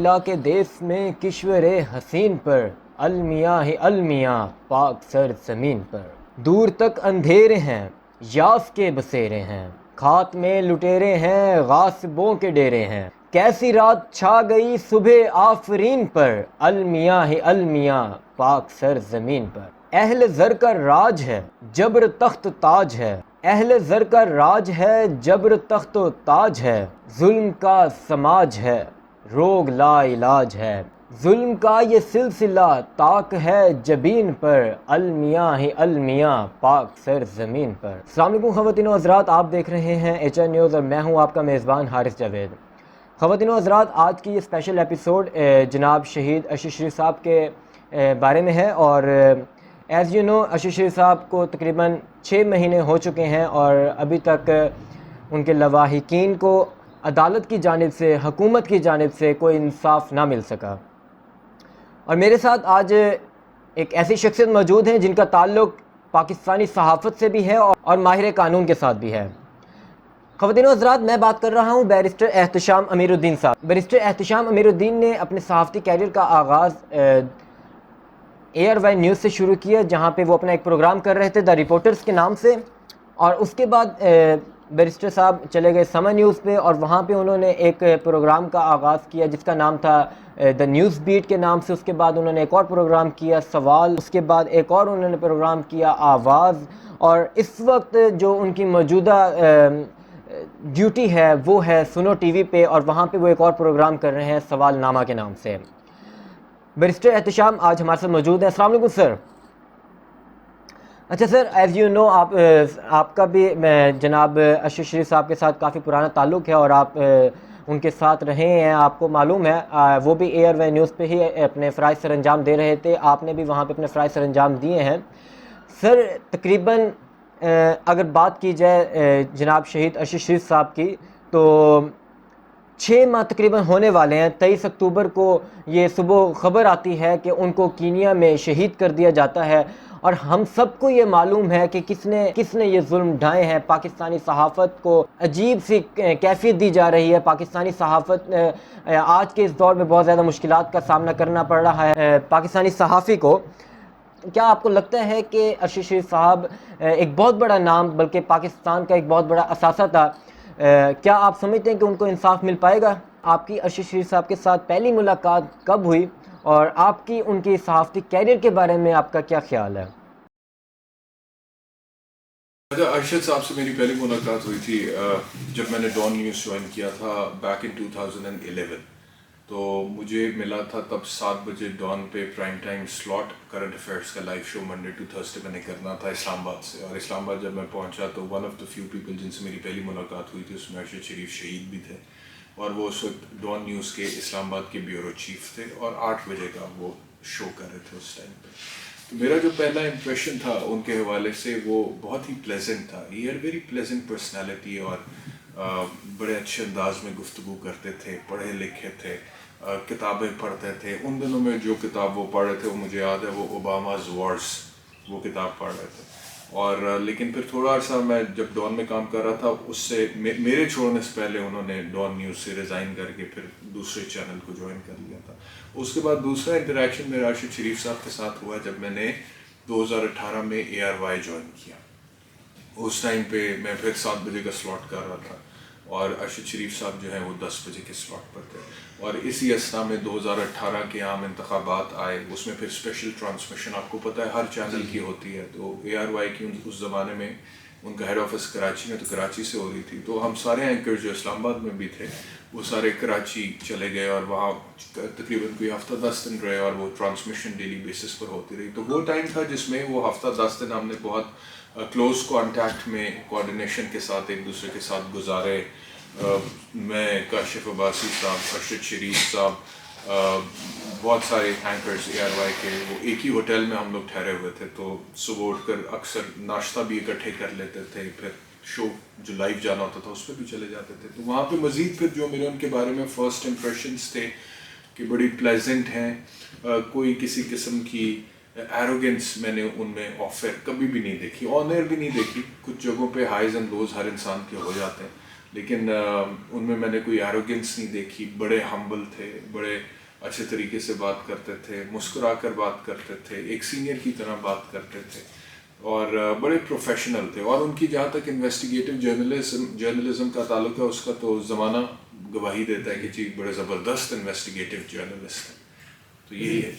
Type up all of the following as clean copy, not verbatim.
قافلہ کے دیس میں کشور حسین پر، المیاں ہی المیاں پاک سر زمین پر، دور تک اندھیرے ہیں یاس کے بسیرے ہیں، کھات میں لٹیرے ہیں غاصبوں کے ڈیرے ہیں، کیسی رات چھا گئی صبح آفرین پر، المیاں ہی المیاں پاک سر زمین پر، اہل زر کا راج ہے جبر تخت تاج ہے، اہل زر کا راج ہے جبر تخت و تاج ہے، ظلم کا سماج ہے روگ لا علاج ہے، ظلم کا یہ سلسلہ طاق ہے جبین پر، المیاں ہی المیاں پاک سر زمین پر۔ السلام علیکم خواتین و حضرات، آپ دیکھ رہے ہیں ایچ این نیوز اور میں ہوں آپ کا میزبان حارث جاوید۔ خواتین و حضرات، آج کی یہ اسپیشل ایپیسوڈ جناب شہید اشرف شریف صاحب کے بارے میں ہے، اور ایز یو نو اشرف شریف صاحب کو تقریباً 6 مہینے ہو چکے ہیں اور ابھی تک ان کے لواحقین کو عدالت کی جانب سے، حکومت کی جانب سے کوئی انصاف نہ مل سکا۔ اور میرے ساتھ آج ایک ایسی شخصیت موجود ہیں جن کا تعلق پاکستانی صحافت سے بھی ہے اور ماہر قانون کے ساتھ بھی ہے۔ خواتین و حضرات، میں بات کر رہا ہوں بیرسٹر احتشام امیر الدین صاحب۔ بیرسٹر احتشام امیر الدین نے اپنے صحافتی کیریئر کا آغاز ARY نیوز سے شروع کیا، جہاں پہ وہ اپنا ایک پروگرام کر رہے تھے دا رپورٹرز کے نام سے، اور اس کے بعد بیرسٹر صاحب چلے گئے سمر نیوز پہ، اور وہاں پہ انہوں نے ایک پروگرام کا آغاز کیا جس کا نام تھا دا نیوز بیٹ کے نام سے۔ اس کے بعد انہوں نے ایک اور پروگرام کیا سوال، اس کے بعد ایک اور انہوں نے پروگرام کیا آواز، اور اس وقت جو ان کی موجودہ ڈیوٹی ہے وہ ہے سنو ٹی وی پہ، اور وہاں پہ وہ ایک اور پروگرام کر رہے ہیں سوال نامہ کے نام سے۔ بیرسٹر احتشام آج ہمارے ساتھ موجود ہیں۔ السلام علیکم سر۔ اچھا سر، ایز یو نو آپ کا بھی جناب اشرف شریف صاحب کے ساتھ کافی پرانا تعلق ہے، اور آپ ان کے ساتھ رہے ہیں، آپ کو معلوم ہے وہ بھی ARY نیوز پہ ہی اپنے فرائض سر انجام دے رہے تھے، آپ نے بھی وہاں پہ اپنے فرائض سر انجام دیے ہیں۔ سر تقریباً اگر بات کی جائے جناب شہید اشرف شریف صاحب کی، تو 6 ماہ تقریباً ہونے والے ہیں۔ 23 اکتوبر کو یہ صبح خبر آتی ہے کہ ان کو کینیا میں شہید کر دیا جاتا ہے، اور ہم سب کو یہ معلوم ہے کہ کس نے یہ ظلم ڈھائے ہیں۔ پاکستانی صحافت کو عجیب سی کیفیت دی جا رہی ہے، پاکستانی صحافت آج کے اس دور میں بہت زیادہ مشکلات کا سامنا کرنا پڑ رہا ہے پاکستانی صحافی کو۔ کیا آپ کو لگتا ہے کہ اشرف شریف صاحب ایک بہت بڑا نام، بلکہ پاکستان کا ایک بہت بڑا اثاثہ تھا، کیا آپ سمجھتے ہیں کہ ان کو انصاف مل پائے گا؟ آپ کی اشرف شریف صاحب کے ساتھ پہلی ملاقات کب ہوئی، اور آپ کی ان کی صحافتی کیریئر کے بارے میں آپ کا کیا خیال ہے؟ ارشد صاحب سے میری پہلی ملاقات ہوئی تھی جب میں نے ڈان نیوز جوائن کیا تھا بیک ان 2011، تو مجھے ملا تھا تب 7 بجے ڈان پہ prime time slot current affairs کا live show Monday to Thursday میں نے کرنا تھا اسلام آباد سے، اور اسلام آباد جب میں پہنچا تو one of the few people جن سے میری پہلی ملاقات ہوئی تھی اس میں ارشد شریف شہید بھی تھے، اور وہ اس وقت ڈان نیوز کے اسلام آباد کے بیورو چیف تھے، اور 8 بجے کا وہ شو کر رہے تھے اس ٹائم پہ۔ تو میرا جو پہلا امپریشن تھا ان کے حوالے سے وہ بہت ہی پلیزنٹ تھا، he had very pleasant personality, اور بڑے اچھے انداز میں گفتگو کرتے تھے، پڑھے لکھے تھے، کتابیں پڑھتے تھے۔ ان دنوں میں جو کتاب وہ پڑھ رہے تھے وہ مجھے یاد ہے، وہ اوباماز وارز وہ کتاب پڑھ رہے تھے، اور لیکن پھر تھوڑا عرصہ میں جب ڈان میں کام کر رہا تھا، اس سے میرے چھوڑنے سے پہلے انہوں نے ڈان نیوز سے ریزائن کر کے پھر دوسرے چینل کو جوائن کر لیا تھا۔ اس کے بعد دوسرا انٹریکشن میرا ارشد شریف صاحب کے ساتھ ہوا جب میں نے 2018 میں ARY جوائن کیا۔ اس ٹائم پہ میں پھر 7 بجے کا سلاٹ کر رہا تھا، اور ارشد شریف صاحب جو ہیں وہ 10 بجے کے سلاٹ پر تھے، اور اسی اثنا میں 2018 کے عام انتخابات آئے، اس میں پھر اسپیشل ٹرانسمیشن آپ کو پتہ ہے ہر چینل کی ہوتی ہے، تو ARY کی اس زمانے میں ان کا ہیڈ آفس کراچی میں، تو کراچی سے ہو رہی تھی، تو ہم سارے اینکر جو اسلام آباد میں بھی تھے وہ سارے کراچی چلے گئے، اور وہاں تقریباً کوئی ہفتہ 10 دن رہے، اور وہ ٹرانسمیشن ڈیلی بیسس پر ہوتی رہی۔ تو وہ ٹائم تھا جس میں وہ ہفتہ 10 دن ہم نے بہت کلوز کانٹیکٹ میں کوآرڈینیشن کے ساتھ ایک دوسرے کے ساتھ گزارے۔ میں، کاشف عباسی صاحب، ارشد شریف صاحب، بہت سارے اینکرز ARY کے، وہ ایک ہی ہوٹل میں ہم لوگ ٹھہرے ہوئے تھے، تو صبح اٹھ کر اکثر ناشتہ بھی اکٹھے کر لیتے تھے، پھر شو جو لائیو جانا ہوتا تھا اس پہ بھی چلے جاتے تھے۔ تو وہاں پہ مزید پھر جو میرے ان کے بارے میں فرسٹ امپریشنز تھے کہ بڑی پلیزنٹ ہیں، کوئی کسی قسم کی ایروگنس میں نے ان میں آفر کبھی بھی نہیں دیکھی، آنر بھی نہیں دیکھی۔ کچھ جگہوں پہ ہائیز اینڈ لوز ہر انسان کے ہو جاتے ہیں، لیکن ان میں نے کوئی ایروگنس نہیں دیکھی. بڑے ہمبل تھے, بڑے اچھے طریقے سے بات کرتے تھے, مسکرا کر بات کرتے تھے, ایک سینئر کی طرح بات کرتے تھے, اور بڑے پروفیشنل تھے. اور ان کی جہاں تک انویسٹیگیٹو جرنلزم کا تعلق ہے, اس کا تو زمانہ گواہی دیتا ہے کہ جی بڑے زبردست انویسٹیگیٹو جرنلسٹ ہیں. تو یہی ہے.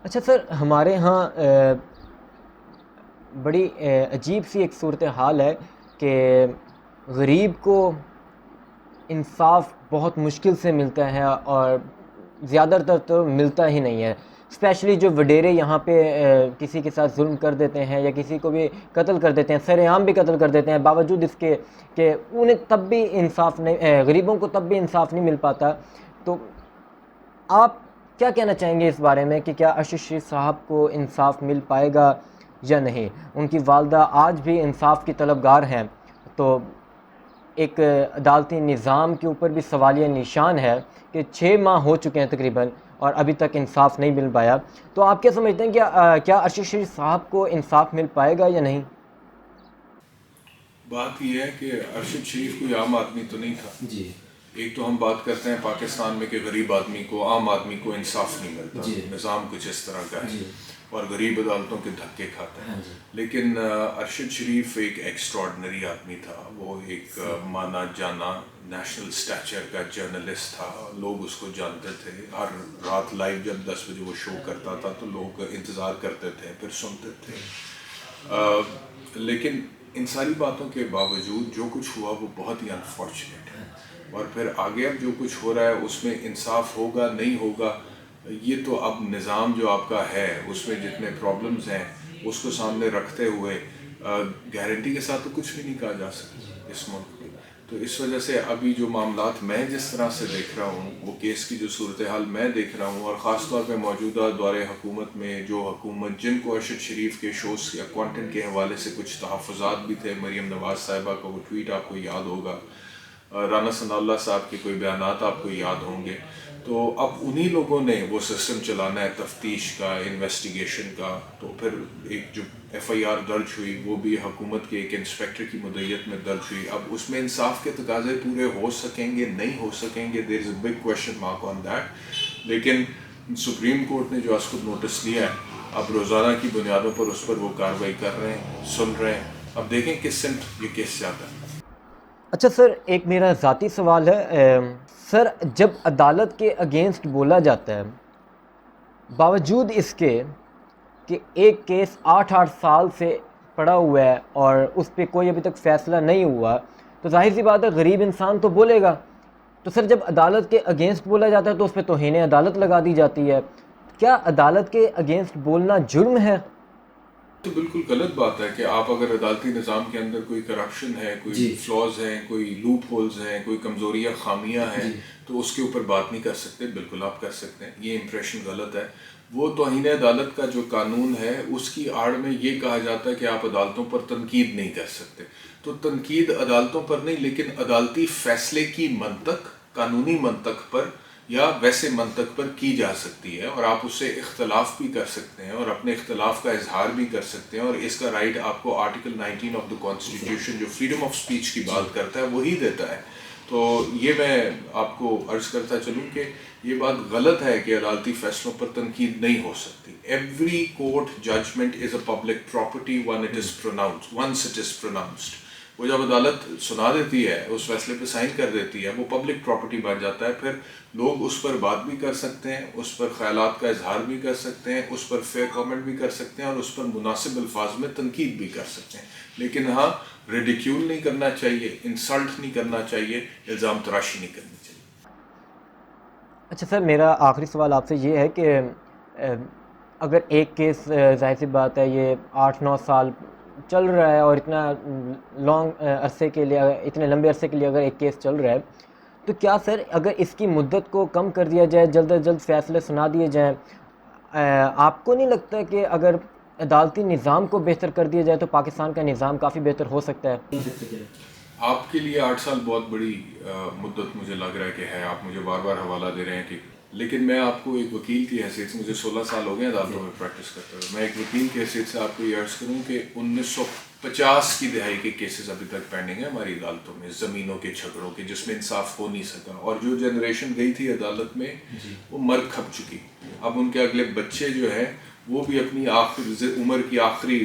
اچھا سر, ہمارے ہاں بڑی عجیب سی ایک صورتحال ہے کہ غریب کو انصاف بہت مشکل سے ملتا ہے, اور زیادہ تر تو ملتا ہی نہیں ہے. اسپیشلی جو وڈیرے یہاں پہ کسی کے ساتھ ظلم کر دیتے ہیں یا کسی کو بھی قتل کر دیتے ہیں, سر عام بھی قتل کر دیتے ہیں, باوجود اس کے کہ انہیں تب بھی انصاف نہیں, غریبوں کو تب بھی انصاف نہیں مل پاتا. تو آپ کیا کہنا چاہیں گے اس بارے میں کہ کیا ارشد شریف صاحب کو انصاف مل پائے گا یا نہیں؟ ان کی والدہ آج بھی انصاف کی طلبگار ہیں, تو ایک عدالتی نظام کے اوپر بھی سوالیہ نشان ہے کہ 6 ماہ ہو چکے ہیں تقریباً اور ابھی تک انصاف نہیں مل پایا. تو آپ کیا سمجھتے ہیں کہ کیا ارشد شریف صاحب کو انصاف مل پائے گا یا نہیں؟ بات یہ ہے کہ ارشد شریف کوئی عام آدمی تو نہیں تھا. جی. ایک تو ہم بات کرتے ہیں پاکستان میں کہ غریب آدمی کو, عام آدمی کو انصاف نہیں ملتا. نظام کچھ اس طرح کا ہے اور غریب عدالتوں کے دھکے کھاتے ہیں. لیکن ارشد شریف ایک ایکسٹراڈنری آدمی تھا. وہ ایک مانا جانا نیشنل اسٹیچر کا جرنلسٹ تھا. لوگ اس کو جانتے تھے. ہر رات لائیو جب 10 بجے وہ شو کرتا تھا تو لوگ انتظار کرتے تھے, پھر سنتے تھے. لیکن ان ساری باتوں کے باوجود جو کچھ ہوا وہ بہت ہی انفارچونیٹ ہے. اور پھر آگے اب جو کچھ ہو رہا ہے اس میں انصاف ہوگا نہیں ہوگا, یہ تو اب نظام جو آپ کا ہے اس میں جتنے پرابلمز ہیں اس کو سامنے رکھتے ہوئے گارنٹی کے ساتھ تو کچھ بھی نہیں کہا جا سکتا اس ملک میں. تو اس وجہ سے ابھی جو معاملات میں جس طرح سے دیکھ رہا ہوں, وہ کیس کی جو صورتحال میں دیکھ رہا ہوں, اور خاص طور پہ موجودہ دور حکومت میں جو حکومت جن کو ارشد شریف کے شوز یا کانٹینٹ کے حوالے سے کچھ تحفظات بھی تھے, مریم نواز صاحبہ کا وہ ٹویٹ آپ کو یاد ہوگا, رانا ثناء اللہ صاحب کے کوئی بیانات آپ کو یاد ہوں گے, تو اب انہی لوگوں نے وہ سسٹم چلانا ہے تفتیش کا, انویسٹیگیشن کا. تو پھر ایک جو FIR درج ہوئی وہ بھی حکومت کے ایک انسپیکٹر کی مدعیت میں درج ہوئی. اب اس میں انصاف کے تقاضے پورے ہو سکیں گے نہیں ہو سکیں گے, there is a big question mark on that. لیکن سپریم کورٹ نے جو اس کو نوٹس لیا ہے, اب روزانہ کی بنیادوں پر اس پر وہ کارروائی کر رہے ہیں, سن رہے ہیں. اب دیکھیں کس سمت یہ کیس جاتا ہے. اچھا سر, ایک میرا ذاتی سوال ہے. سر, جب عدالت کے اگینسٹ بولا جاتا ہے, باوجود اس کے کہ ایک کیس 8 سال سے پڑا ہوا ہے اور اس پہ کوئی ابھی تک فیصلہ نہیں ہوا, تو ظاہر سی بات ہے غریب انسان تو بولے گا. تو سر جب عدالت کے اگینسٹ بولا جاتا ہے تو اس پہ توہین عدالت لگا دی جاتی ہے. کیا عدالت کے اگینسٹ بولنا جرم ہے؟ تو بالکل غلط بات ہے کہ آپ اگر عدالتی نظام کے اندر کوئی کرپشن ہے, کوئی فلاز ہیں, کوئی لوپ ہولز ہیں, کوئی کمزوریاں خامیاں ہیں, تو اس کے اوپر بات نہیں کر سکتے. بالکل آپ کر سکتے ہیں. یہ امپریشن غلط ہے. وہ توہین عدالت کا جو قانون ہے اس کی آڑ میں یہ کہا جاتا ہے کہ آپ عدالتوں پر تنقید نہیں کر سکتے. تو تنقید عدالتوں پر نہیں, لیکن عدالتی فیصلے کی منطق, قانونی منطق پر یا ویسے منطق پر کی جا سکتی ہے, اور آپ اس سے اختلاف بھی کر سکتے ہیں اور اپنے اختلاف کا اظہار بھی کر سکتے ہیں. اور اس کا رائٹ آپ کو آرٹیکل 19 آف دا کانسٹیٹیوشن جو فریڈم آف سپیچ کی بات کرتا ہے وہی دیتا ہے. تو یہ میں آپ کو عرض کرتا چلوں کہ یہ بات غلط ہے کہ عدالتی فیصلوں پر تنقید نہیں ہو سکتی. Every court judgment is a public property once it is pronounced. وہ جب عدالت سنا دیتی ہے, اس فیصلے پہ سائن کر دیتی ہے, وہ پبلک پراپرٹی بن جاتا ہے. پھر لوگ اس پر بات بھی کر سکتے ہیں, اس پر خیالات کا اظہار بھی کر سکتے ہیں, اس پر فیئر کامنٹ بھی کر سکتے ہیں, اور اس پر مناسب الفاظ میں تنقید بھی کر سکتے ہیں. لیکن ہاں, ریڈیکیول نہیں کرنا چاہیے, انسلٹ نہیں کرنا چاہیے, الزام تراشی نہیں کرنی چاہیے. اچھا سر, میرا آخری سوال آپ سے یہ ہے کہ اگر ایک کیس, ظاہر سی بات ہے یہ 8-9 سال چل رہا ہے, اور اتنا لانگ عرصے کے لیے, اتنے لمبے عرصے کے لیے اگر ایک کیس چل رہا ہے, تو کیا سر اگر اس کی مدت کو کم کر دیا جائے, جلد از جلد فیصلے سنا دیے جائیں, آپ کو نہیں لگتا کہ اگر عدالتی نظام کو بہتر کر دیا جائے تو پاکستان کا نظام کافی بہتر ہو سکتا ہے؟ آپ کے لیے 8 سال بہت بڑی مدت مجھے لگ رہا ہے کہ ہے. آپ مجھے بار بار حوالہ دے رہے ہیں کہ, لیکن میں آپ کو ایک وکیل کی حیثیت سے, مجھے 16 سال ہو گئے عدالتوں میں پریکٹس کرتے ہوئے, میں ایک وکیل کی حیثیت سے آپ کو یہ عرض کروں کہ 50 کی دہائی کے کیسز ابھی تک پینڈنگ ہیں ہماری عدالتوں میں زمینوں کے جھگڑوں کے، جس میں انصاف ہو نہیں سکا، اور جو جنریشن گئی تھی عدالت میں وہ مر کھپ چکی. اب ان کے اگلے بچے جو ہیں وہ بھی اپنی عمر کی آخری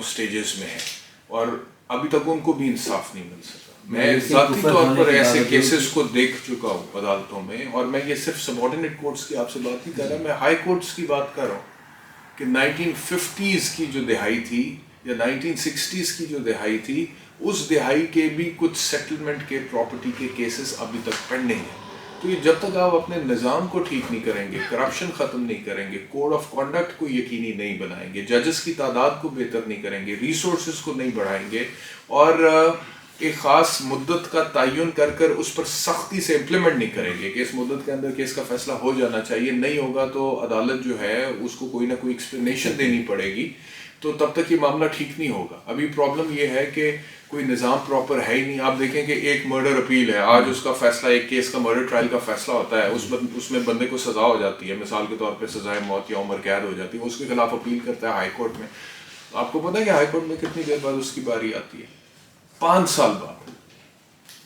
سٹیجز میں ہیں، اور ابھی تک ان کو بھی انصاف نہیں مل سکا. میں ذاتی طور پر ایسے کیسز کو دیکھ چکا ہوں عدالتوں میں، اور میں یہ صرف سبارڈینیٹ کورٹس کی آپ سے بات نہیں کر رہا، میں ہائی کورٹس کی بات کر رہا ہوں کہ 1950s کی جو دہائی تھی یا 1960s کی جو دہائی تھی، اس دہائی کے بھی کچھ سیٹلمنٹ کے پراپرٹی کے کیسز ابھی تک پینڈنگ ہیں. تو یہ جب تک آپ اپنے نظام کو ٹھیک نہیں کریں گے، کرپشن ختم نہیں کریں گے، کوڈ آف کانڈکٹ کو یقینی نہیں بنائیں گے، ججز کی تعداد کو بہتر نہیں کریں گے، ریسورسز کو نہیں بڑھائیں گے، اور ایک خاص مدت کا تعین کر کر اس پر سختی سے امپلیمنٹ نہیں کریں گے کہ اس مدت کے اندر کیس کا فیصلہ ہو جانا چاہیے، نہیں ہوگا تو عدالت جو ہے اس کو کوئی نہ کوئی ایکسپلینیشن دینی پڑے گی، تو تب تک یہ معاملہ ٹھیک نہیں ہوگا. ابھی پرابلم یہ ہے کہ کوئی نظام پراپر ہے ہی نہیں. آپ دیکھیں کہ ایک مرڈر اپیل ہے، آج اس کا فیصلہ، ایک کیس کا مرڈر ٹرائل کا فیصلہ ہوتا ہے، اس میں بندے کو سزا ہو جاتی ہے، مثال کے طور پہ سزائے موت یا عمر قید ہو جاتی ہے، اس کے خلاف اپیل کرتا ہے ہائی کورٹ میں. آپ کو پتہ ہے کہ ہائی کورٹ میں کتنی دیر بعد اس کی باری آتی ہے؟ 5 سال بعد.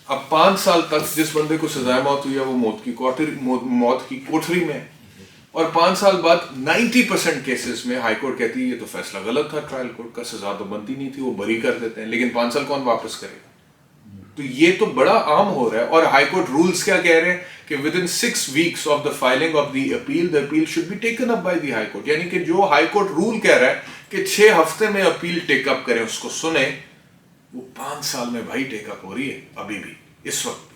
اب 5 سال تک جس بندے کو سزائے موت ہوئی ہے وہ موت کی کوٹھری میں، اور 5 سال بعد 90% کیسز میں ہائی کورٹ کہتی ہے یہ تو فیصلہ غلط تھا، ٹرائل کورٹ کا سزا تو بنتی نہیں تھی، وہ بری کر دیتے ہیں، لیکن 5 سال کون واپس کرے گا؟ تو یہ تو بڑا عام ہو رہا ہے. اور ہائی کورٹ رولز کیا کہہ رہے ہیں کہ within 6 weeks of the filing of the appeal should be taken up by the high court. یعنی کہ جو ہائی کورٹ رول کہہ رہا ہے کہ 6 ہفتے میں اپیل ٹیک اپ کریں، اس کو سنیں، وہ 5 سال میں بھائی ٹیک اپ ہو رہی ہے ابھی بھی اس وقت.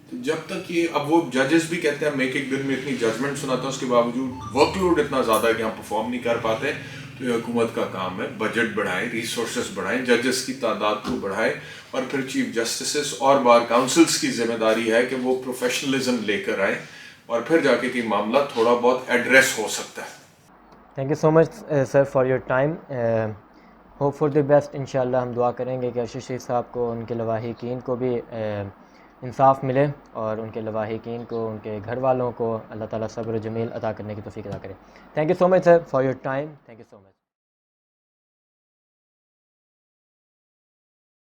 تو جب تک یہ، اب وہ ججز بھی کہتے ہیں میں ایک دن میں اتنی ججمنٹ سناتا ہوں، اس کے باوجود ورک لوڈ اتنا زیادہ ہے کہ ہم پرفارم نہیں کر پاتے. تو یہ حکومت کا کام ہے، بجٹ بڑھائیں، ریسورسز بڑھائیں، ججز کی تعداد کو بڑھائیں، اور پھر چیف جسٹسز اور بار کاؤنسلز کی ذمہ داری ہے کہ وہ پروفیشنلزم لے کر آئیں، اور پھر جا کے کہ معاملہ تھوڑا بہت ایڈریس ہو سکتا ہے. Thank you so much sir for your time. Hope for the best. انشاءاللہ ہم دعا کریں گے کہ ارشد شریف صاحب کو، ان کے لواحقین کو بھی انصاف ملے، اور ان کے لواحقین کو، ان کے گھر والوں کو اللہ تعالیٰ صبر و جمیل عطا کرنے کی توفیق عطا کرے. Thank you so much sir for your time. Thank you so much.